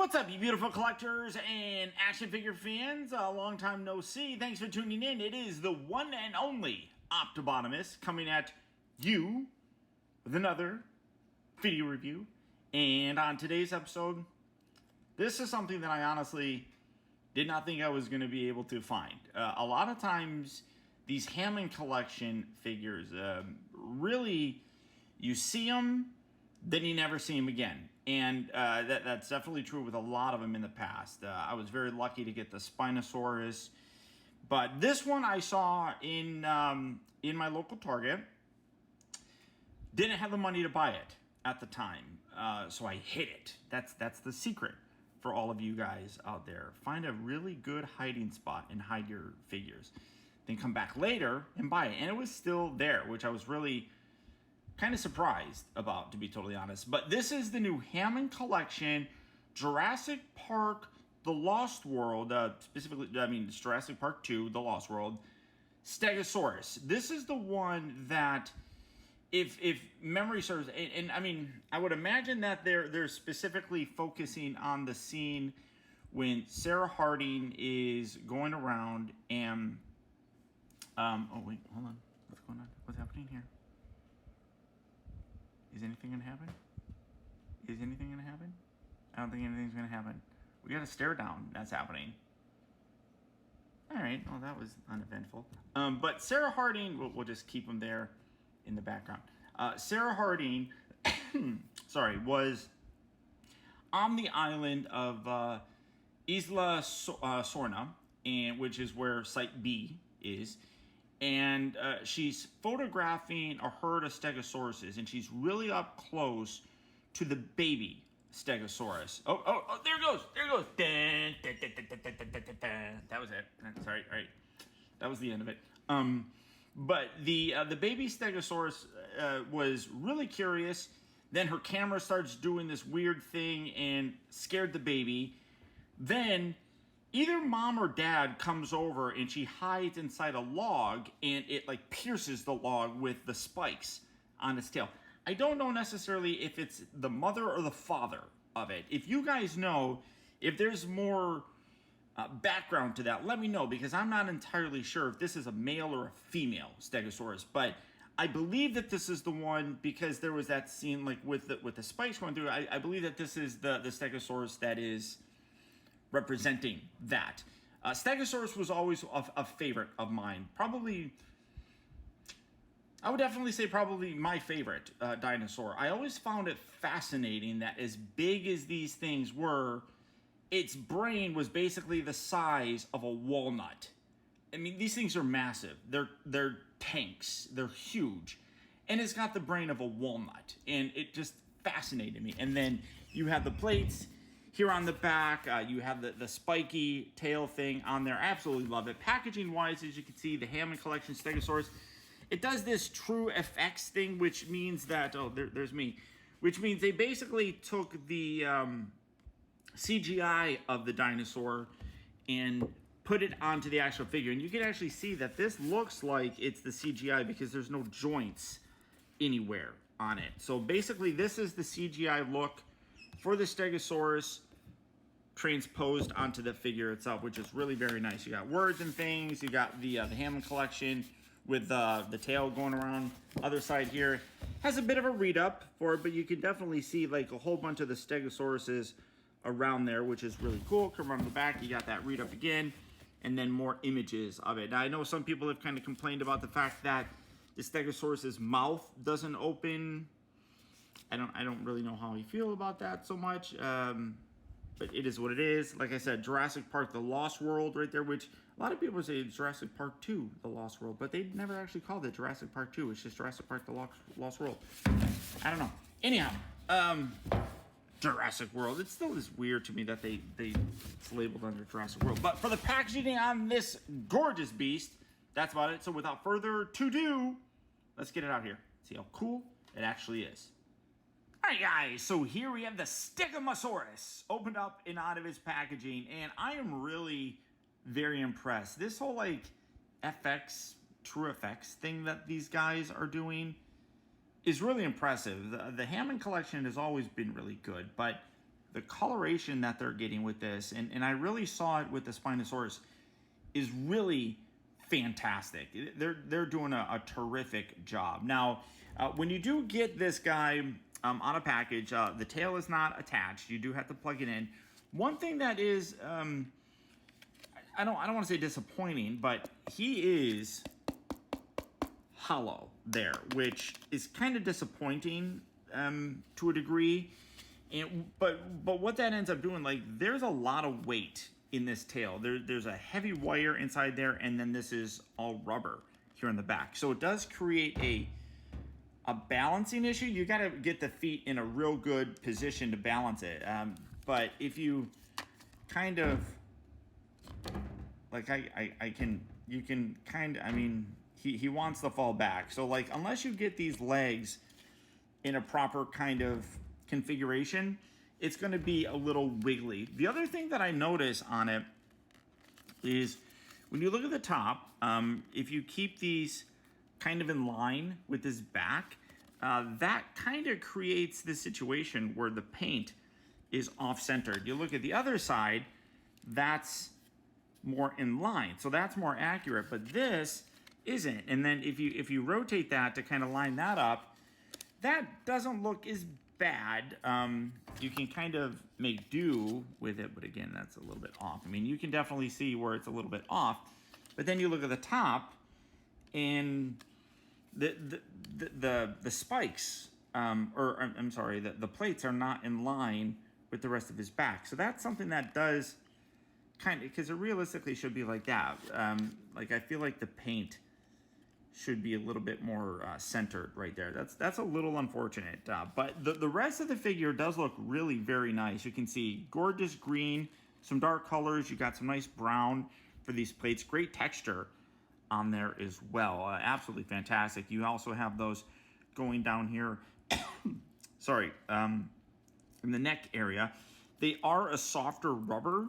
What's up, you beautiful collectors and action figure fans? A long time no see. Thanks for tuning in. It is the one and only Optibotimus coming at you with another video review. And on today's episode, this is something that I honestly did not think I was going to be able to find. A lot of times, these Hammond collection figures, really, you see them, then you never see them again. And that's definitely true with a lot of them in the past. I was very lucky to get the Spinosaurus. But this one I saw in my local Target. Didn't have the money to buy it at the time. So I hid it. That's the secret for all of you guys out there. Find a really good hiding spot and hide your figures. Then come back later and buy it. And it was still there, which I was really kind of surprised about, to be totally honest. But this is the new Hammond collection, Jurassic Park, The Lost World, specifically, I mean, it's Jurassic Park 2, The Lost World, Stegosaurus. This is the one that, if memory serves, and I mean, I would imagine that they're specifically focusing on the scene when Sarah Harding is going around and, oh wait, hold on, what's going on? What's happening here? Is anything gonna happen? Is anything gonna happen? I don't think anything's gonna happen. We got a stare down that's happening. All right, well, that was uneventful. But Sarah Harding, we'll just keep them there in the background. Sarah Harding, sorry, was on the island of Isla Sorna, which is where Site B is. And she's photographing a herd of Stegosauruses, and she's really up close to the baby Stegosaurus. Oh, there it goes. There it goes. Dun, dun, dun, dun, dun, dun, dun, dun, dun. That was it. Sorry, all right. That was the end of it. But the baby Stegosaurus was really curious. Then her camera starts doing this weird thing and scared the baby. Then either mom or dad comes over and she hides inside a log and it like pierces the log with the spikes on its tail. I don't know necessarily if it's the mother or the father of it. If you guys know, if there's more background to that, let me know, because I'm not entirely sure if this is a male or a female Stegosaurus. But I believe that this is the one, because there was that scene like with the spikes going through. I believe that this is the Stegosaurus that is representing that. Stegosaurus was always a favorite of mine. Probably, I would definitely say probably my favorite dinosaur. I always found it fascinating that as big as these things were, its brain was basically the size of a walnut. I mean, these things are massive. They're tanks. They're huge. And it's got the brain of a walnut. And it just fascinated me. And then you have the plates here on the back. You have the spiky tail thing on there. Absolutely love it. Packaging wise, as you can see, the Hammond collection Stegosaurus, it does this true FX thing, which means that, there's me, which means they basically took the CGI of the dinosaur and put it onto the actual figure. And you can actually see that this looks like it's the CGI because there's no joints anywhere on it. So basically, this is the CGI look for the Stegosaurus transposed onto the figure itself, which is really very nice. You got words and things. You got the Hammond collection with the tail going around. Other side here has a bit of a read up for it, but you can definitely see like a whole bunch of the Stegosauruses around there, which is really cool. Come around the back, you got that read up again, and then more images of it. Now, I know some people have kind of complained about the fact that the Stegosaurus's mouth doesn't open. I don't really know how you feel about that so much, but it is what it is. Like I said, Jurassic Park, The Lost World right there, which a lot of people say Jurassic Park 2, The Lost World, but they never actually called it Jurassic Park 2. It's just Jurassic Park, The Lost World. I don't know. Anyhow, Jurassic World. It still is weird to me that it's labeled under Jurassic World. But for the packaging on this gorgeous beast, that's about it. So without further to-do, let's get it out here. See how cool it actually is. Alright guys, so here we have the Stegosaurus opened up and out of its packaging, and I am really very impressed. This whole like FX, true FX thing that these guys are doing is really impressive. The Hammond collection has always been really good, but the coloration that they're getting with this, and I really saw it with the Spinosaurus, is really fantastic. They're doing a terrific job. Now, when you do get this guy on a package, the tail is not attached. You do have to plug it in. One thing that is, I don't want to say disappointing, but he is hollow there, which is kind of disappointing to a degree. But what that ends up doing, like, there's a lot of weight in this tail. There's a heavy wire inside there, and then this is all rubber here in the back. So it does create a balancing issue. You got to get the feet in a real good position to balance it. But if you kind of, like, you can kind of, I mean, he wants to fall back. So, like, unless you get these legs in a proper kind of configuration, it's going to be a little wiggly. The other thing that I notice on it is when you look at the top, if you keep these kind of in line with this back, that kind of creates this situation where the paint is off-centered. You look at the other side, that's more in line, so that's more accurate, but this isn't. And then if you rotate that to kind of line that up, that doesn't look as bad. You can kind of make do with it, but again, that's a little bit off. I mean, you can definitely see where it's a little bit off, but then you look at the top, and the spikes, or I'm sorry, the plates are not in line with the rest of his back. So that's something that does kind of, because it realistically should be like that. Like, I feel like the paint should be a little bit more centered right there. That's a little unfortunate. But the rest of the figure does look really very nice. You can see gorgeous green, some dark colors. You got some nice brown for these plates. Great texture on there as well. Absolutely fantastic. You also have those going down here. Sorry, in the neck area. They are a softer rubber,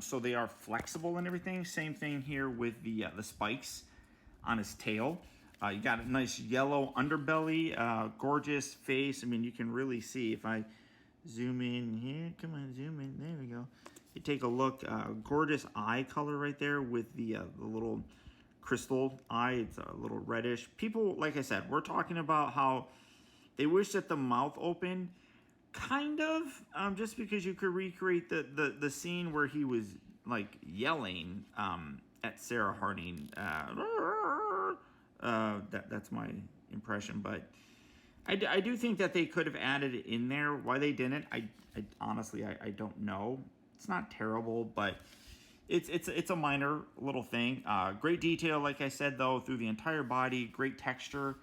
so they are flexible and everything. Same thing here with the spikes on his tail. You got a nice yellow underbelly, gorgeous face. I mean, you can really see if I zoom in here. Come on, zoom in. There we go. You take a look. Gorgeous eye color right there with the little crystal eye. It's a little reddish. People, like I said, we're talking about how they wish that the mouth opened, kind of, just because you could recreate the scene where he was like yelling at Sarah Harding. That's my impression, but I do think that they could have added it in there. Why they didn't, I honestly don't know. It's not terrible, but it's a minor little thing. Great detail, like I said, though, through the entire body. Great texture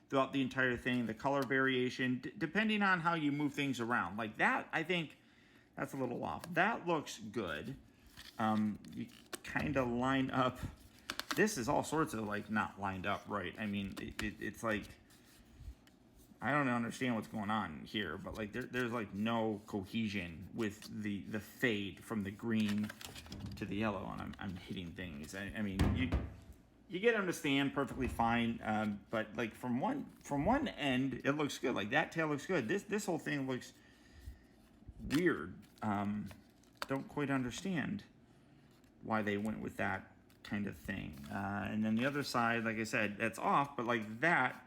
throughout the entire thing. The color variation, depending on how you move things around. Like that, I think that's a little off. That looks good. You kind of line up. This is all sorts of, like, not lined up right. I mean, it's like, I don't understand what's going on here, but like there's like no cohesion with the fade from the green to the yellow, and I'm hitting things. I mean, you get them to stand perfectly fine, but like from one end it looks good. Like that tail looks good. This whole thing looks weird. Don't quite understand why they went with that kind of thing. And then the other side, like I said, that's off, but like that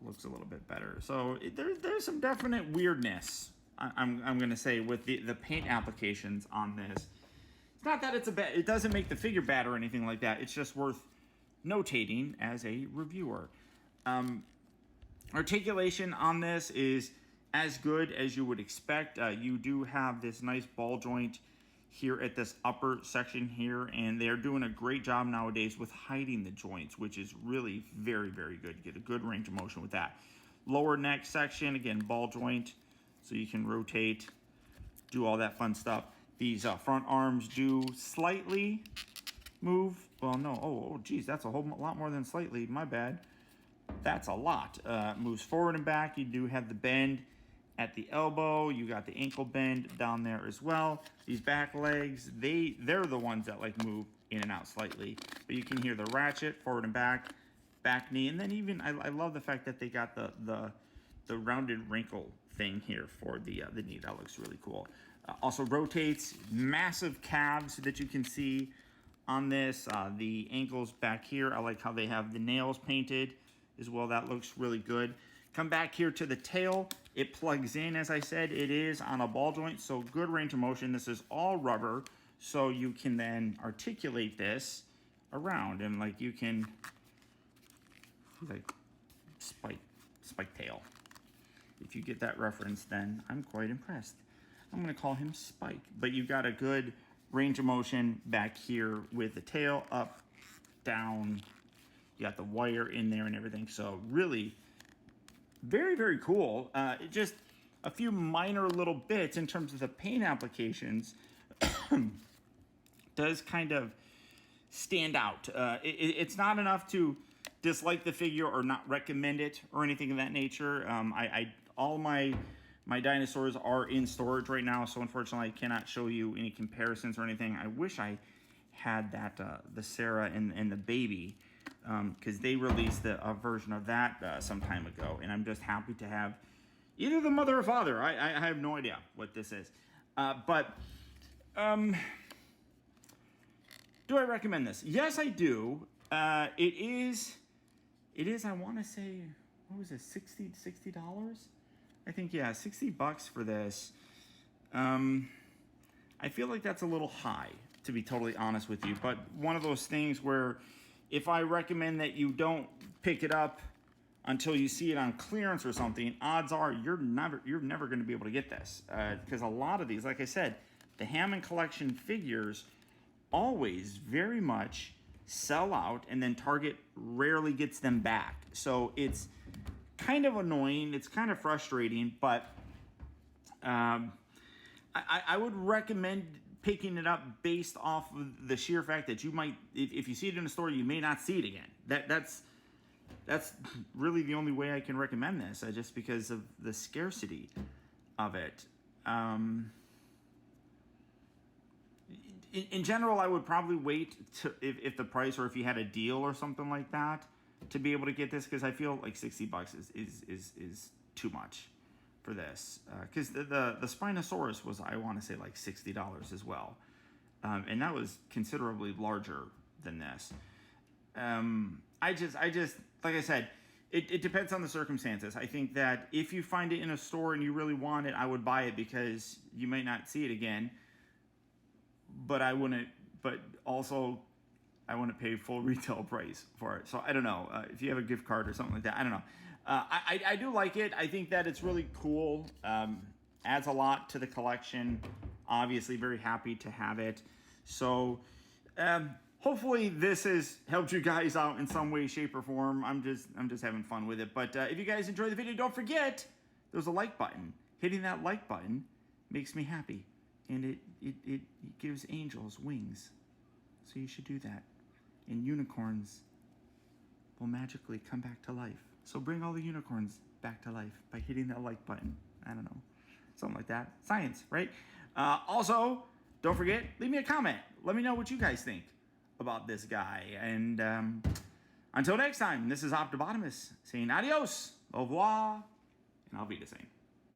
looks a little bit better. So there's some definite weirdness, I'm gonna say, with the paint applications on this. It's not that it's it doesn't make the figure bad or anything like that. It's just worth notating as a reviewer. Articulation on this is as good as you would expect. You do have this nice ball joint here at this upper section here, and they're doing a great job nowadays with hiding the joints, which is really very, very good. You get a good range of motion with that. Lower neck section, again, ball joint, so you can rotate, do all that fun stuff. These front arms do slightly move. Well, no, oh geez, that's a whole lot more than slightly, my bad. That's a lot. Moves forward and back. You do have the bend at the elbow. You got the ankle bend down there as well. These back legs, they're the ones that like move in and out slightly. But you can hear the ratchet forward and back knee, and then even I love the fact that they got the rounded wrinkle thing here for the knee. That looks really cool. Also rotates, massive calves that you can see on this. The ankles back here, I like how they have the nails painted as well. That looks really good. Come back here to the tail. It plugs in, as I said, it is on a ball joint, so good range of motion. This is all rubber, so you can then articulate this around, and like you can, like spike tail. If you get that reference, then I'm quite impressed. I'm gonna call him Spike, but you got a good range of motion back here with the tail up, down. You got the wire in there and everything, so really very, very cool. Just a few minor little bits in terms of the paint applications does kind of stand out. It's not enough to dislike the figure or not recommend it or anything of that nature. All my dinosaurs are in storage right now, so unfortunately I cannot show you any comparisons or anything. I wish I had that the Sarah and the baby, because they released a version of that some time ago, and I'm just happy to have either the mother or father. I have no idea what this is, but do I recommend this? Yes, I do. It is. I want to say, what was it? $60? I think, yeah, $60 for this. I feel like that's a little high, to be totally honest with you. But one of those things where if I recommend that you don't pick it up until you see it on clearance or something, odds are you're never going to be able to get this, because a lot of these, like I said, the Hammond collection figures always very much sell out, and then Target rarely gets them back. So it's kind of annoying. It's kind of frustrating, but I would recommend picking it up based off of the sheer fact that you might, if you see it in a store, you may not see it again. That's really the only way I can recommend this, just because of the scarcity of it. In general, I would probably wait to, if the price, or if you had a deal or something like that, to be able to get this, because I feel like $60 is too much for this. Because the Spinosaurus was, I want to say, like $60 as well, and that was considerably larger than this. I just like I said, it depends on the circumstances. I think that if you find it in a store and you really want it, I would buy it, because you might not see it again. But I wouldn't. But also, I wouldn't pay full retail price for it. So I don't know, if you have a gift card or something like that. I don't know. I do like it. I think that it's really cool. Adds a lot to the collection. Obviously, very happy to have it. So hopefully this has helped you guys out in some way, shape, or form. I'm just having fun with it. But if you guys enjoyed the video, don't forget there's a like button. Hitting that like button makes me happy, and it gives angels wings. So you should do that. And unicorns will magically come back to life. So bring all the unicorns back to life by hitting that like button. I don't know. Something like that. Science, right? Also, don't forget, leave me a comment. Let me know what you guys think about this guy. And until next time, this is Optibotimus saying adios, au revoir, and I'll be the same.